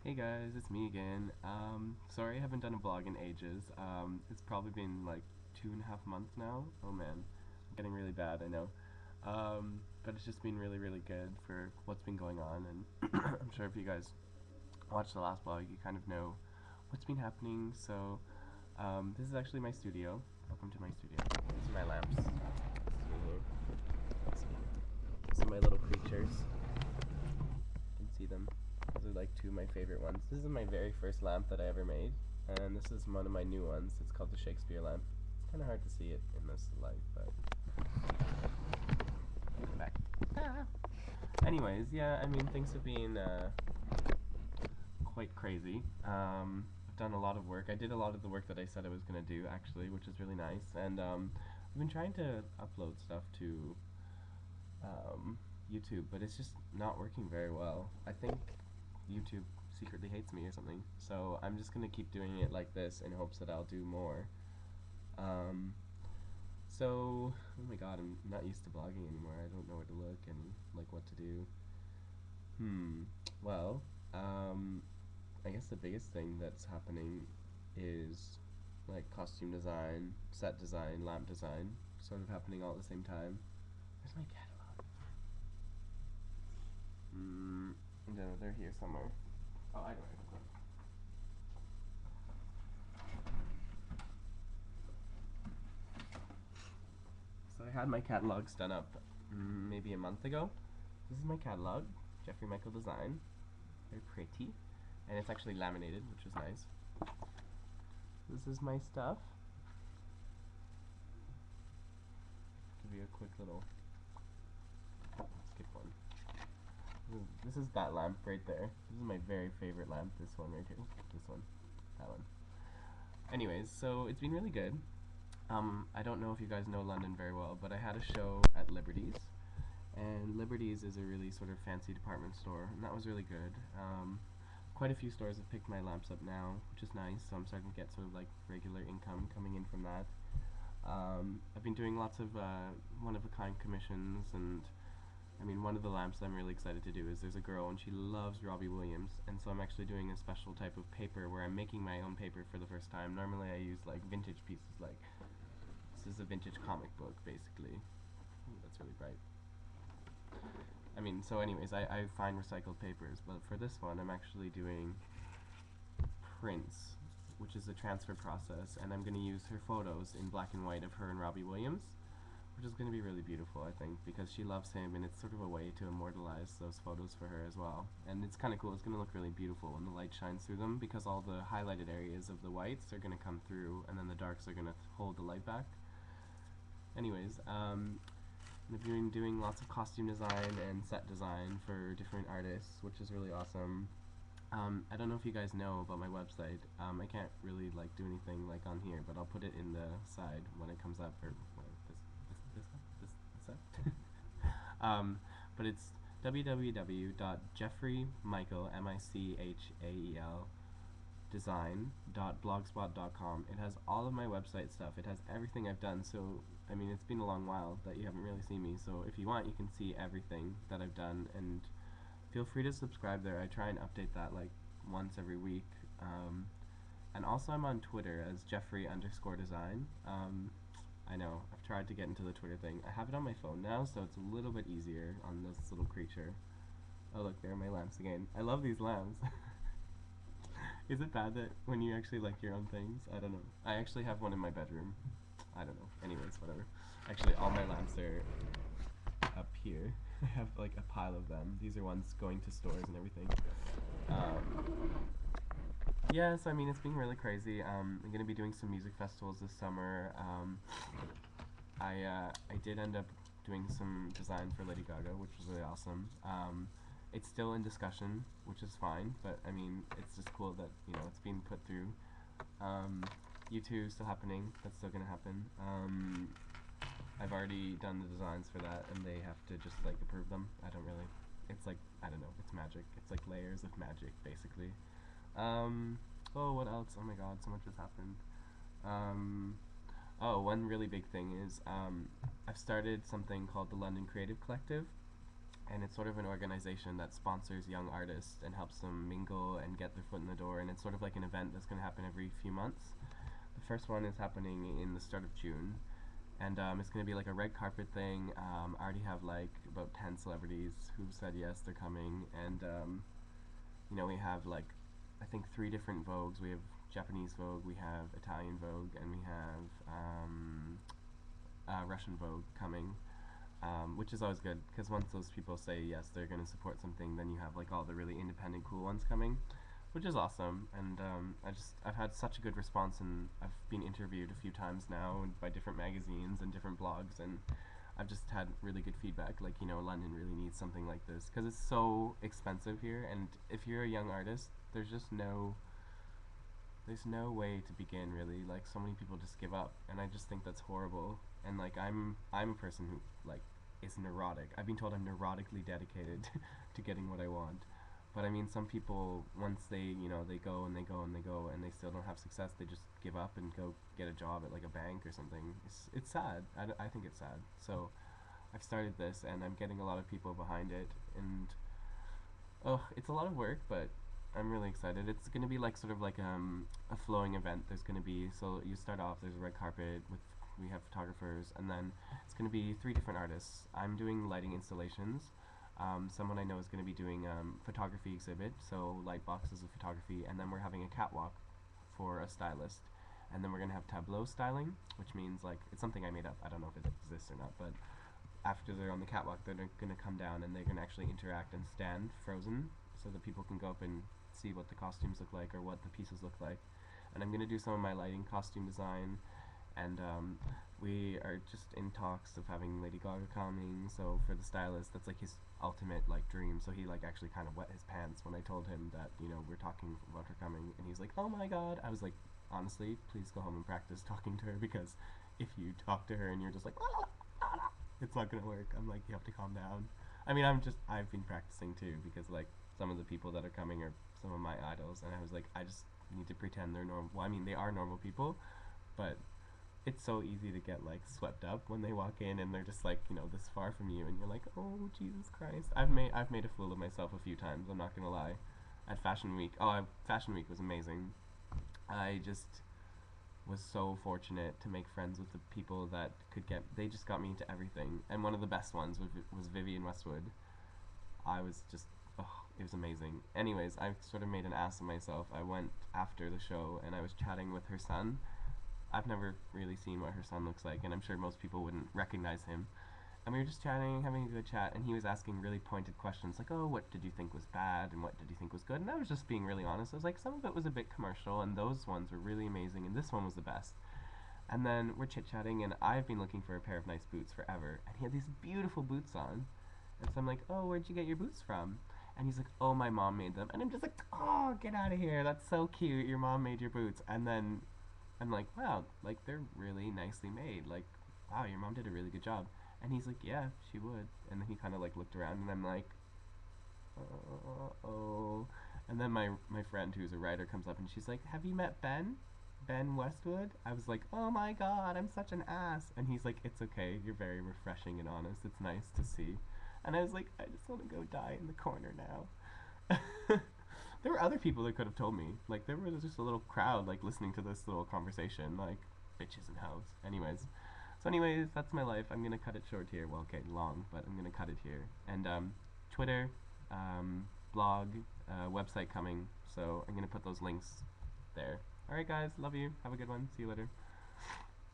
Hey guys, it's me again. Sorry I haven't done a vlog in ages. It's probably been like 2.5 months now. Oh man, I'm getting really bad, I know. But it's just been really, really good for what's been going on, and I'm sure if you guys watched the last vlog, you kind of know what's been happening. So, this is actually my studio. Welcome to my studio. These are my lamps. This is me here. These are my little creatures. You can see them. Those are like two of my favorite ones. This is my very first lamp that I ever made, and this is one of my new ones. It's called the Shakespeare lamp. It's kind of hard to see it in this light, but come back. Anyways, yeah, I mean, things have been quite crazy. I've done a lot of work. I did a lot of the work that I said I was going to do, actually, which is really nice. And I've been trying to upload stuff to YouTube, but it's just not working very well. I think YouTube secretly hates me or something. So I'm just gonna keep doing it like this in hopes that I'll do more. Um, oh my god, I'm not used to blogging anymore. I don't know where to look and like what to do. Well, I guess the biggest thing that's happening is like costume design, set design, lamp design, sort of happening all at the same time. Where's my catalog? No, they're here somewhere. Oh, I know. So I had my catalogs done up maybe a month ago. This is my catalog, Jeffrey Michael design. Very pretty. And it's actually laminated, which is nice. This is my stuff. Give you a quick little skip one. This is that lamp right there. This is my very favorite lamp, this one right here. This one. That one. Anyways, so it's been really good. I don't know if you guys know London very well, but I had a show at Liberty's, and Liberty's is a really sort of fancy department store, and that was really good. Quite a few stores have picked my lamps up now, which is nice, so I'm starting to get sort of like regular income coming in from that. I've been doing lots of one-of-a-kind commissions, and I mean, one of the lamps I'm really excited to do is there's a girl and she loves Robbie Williams, and so I'm actually doing a special type of paper where I'm making my own paper for the first time. Normally I use like vintage pieces, like this is a vintage comic book basically. Ooh, that's really bright. I mean, so anyways, I find recycled papers, but for this one I'm actually doing prints, which is a transfer process, and I'm going to use her photos in black and white of her and Robbie Williams, which is going to be really beautiful, I think, because she loves him, and it's sort of a way to immortalize those photos for her as well. And it's kind of cool. It's going to look really beautiful when the light shines through them, because all the highlighted areas of the whites are going to come through, and then the darks are going to hold the light back. Anyways, I've been doing lots of costume design and set design for different artists, which is really awesome. I don't know if you guys know about my website. I can't really like do anything like on here, but I'll put it in the side when it comes up, or this but it's www.jeffreymichael design.blogspot.com. It has all of my website stuff. It has everything I've done. So I mean, it's been a long while that you haven't really seen me. So if you want, you can see everything that I've done, and feel free to subscribe there. I try and update that like once every week. And also I'm on Twitter as Jeffrey_design. I know, I've tried to get into the Twitter thing. I have it on my phone now, so it's a little bit easier on this little creature. Oh look, there are my lamps again. I love these lamps. Is it bad that when you actually like your own things? I don't know. I actually have one in my bedroom. I don't know. Anyways, whatever. Actually, all my lamps are up here. I have like a pile of them. These are ones going to stores and everything. Yeah, so I mean, it's been really crazy. I'm going to be doing some music festivals this summer. I did end up doing some design for Lady Gaga, which was really awesome. It's still in discussion, which is fine, but I mean, it's just cool that, you know, it's being put through. U2 is still happening. That's still going to happen. I've already done the designs for that, and they have to just like approve them. I don't really, it's like, I don't know, it's magic. It's like layers of magic, basically. Oh, what else? Oh my god, so much has happened. Oh, one really big thing is, I've started something called the London Creative Collective, and it's sort of an organization that sponsors young artists and helps them mingle and get their foot in the door, and it's sort of like an event that's going to happen every few months. The first one is happening in the start of June, and it's going to be like a red carpet thing. I already have like about 10 celebrities who've said yes, they're coming, and we have like I think 3 different Vogues. We have Japanese Vogue, we have Italian Vogue, and we have Russian Vogue coming, which is always good because once those people say yes, they're going to support something, then you have like all the really independent, cool ones coming, which is awesome. And I've had such a good response, and I've been interviewed a few times now by different magazines and different blogs, and I've just had really good feedback. Like, London really needs something like this because it's so expensive here, and if you're a young artist, there's no way to begin really. Like, so many people just give up, and I just think that's horrible. And like, I'm a person who like is neurotic. I've been told I'm neurotically dedicated to getting what I want. But I mean, some people, once they they go and they go and they go and they still don't have success, they just give up and go get a job at like a bank or something. It's sad. I think it's sad. So I've started this, and I'm getting a lot of people behind it, and it's a lot of work, but I'm really excited. It's going to be like sort of like a flowing event. There's going to be, so you start off, there's a red carpet we have photographers, and then it's going to be 3 different artists. I'm doing lighting installations. Someone I know is going to be doing photography exhibit, so light boxes of photography, and then we're having a catwalk for a stylist, and then we're going to have tableau styling, which means like it's something I made up. I don't know if it exists or not, but after they're on the catwalk, they're going to come down and they're going to actually interact and stand frozen, so that people can go up and see what the costumes look like or what the pieces look like. And I'm going to do some of my lighting, costume design, and we are just in talks of having Lady Gaga coming. So for the stylist, that's like his ultimate like dream. So he like actually kind of wet his pants when I told him that we're talking about her coming, and he's like, oh my god. I was like, honestly, please go home and practice talking to her, because if you talk to her and you're just like it's not gonna work. I'm like, you have to calm down. I mean, I've been practicing too, because like some of the people that are coming are some of my idols, and I was like, I just need to pretend they're normal. Well, I mean, they are normal people, but it's so easy to get like swept up when they walk in and they're just like this far from you, and you're like, oh Jesus Christ. I've made a fool of myself a few times, I'm not gonna lie. At Fashion Week, Fashion Week was amazing. I just was so fortunate to make friends with the people that they just got me into everything, and one of the best ones was Vivienne Westwood. I was just, it was amazing. Anyways, I sort of made an ass of myself. I went after the show and I was chatting with her son. I've never really seen what her son looks like, and I'm sure most people wouldn't recognize him. And we were just chatting, having a good chat, and he was asking really pointed questions like, oh, what did you think was bad, and what did you think was good? And I was just being really honest. I was like, some of it was a bit commercial, and those ones were really amazing, and this one was the best. And then we're chit-chatting, and I've been looking for a pair of nice boots forever, and he had these beautiful boots on. And so I'm like, oh, where'd you get your boots from? And he's like, oh, my mom made them. And I'm just like, oh, get out of here. That's so cute. Your mom made your boots. And then I'm like, wow, like, they're really nicely made. Like, wow, your mom did a really good job. And he's like, yeah, she would. And then he kind of, like, looked around, and I'm like, oh. And then my friend, who's a writer, comes up, and she's like, have you met Ben? Ben Westwood? I was like, oh my god, I'm such an ass. And he's like, it's okay, you're very refreshing and honest. It's nice to see. And I was like, I just want to go die in the corner now. There were other people that could have told me. Like, there was just a little crowd, like, listening to this little conversation, like, bitches and hoes. Anyways, that's my life. I'm gonna cut it short here. Well, okay, long, but I'm gonna cut it here. And, Twitter, blog, website coming, so I'm gonna put those links there. Alright guys, love you. Have a good one. See you later.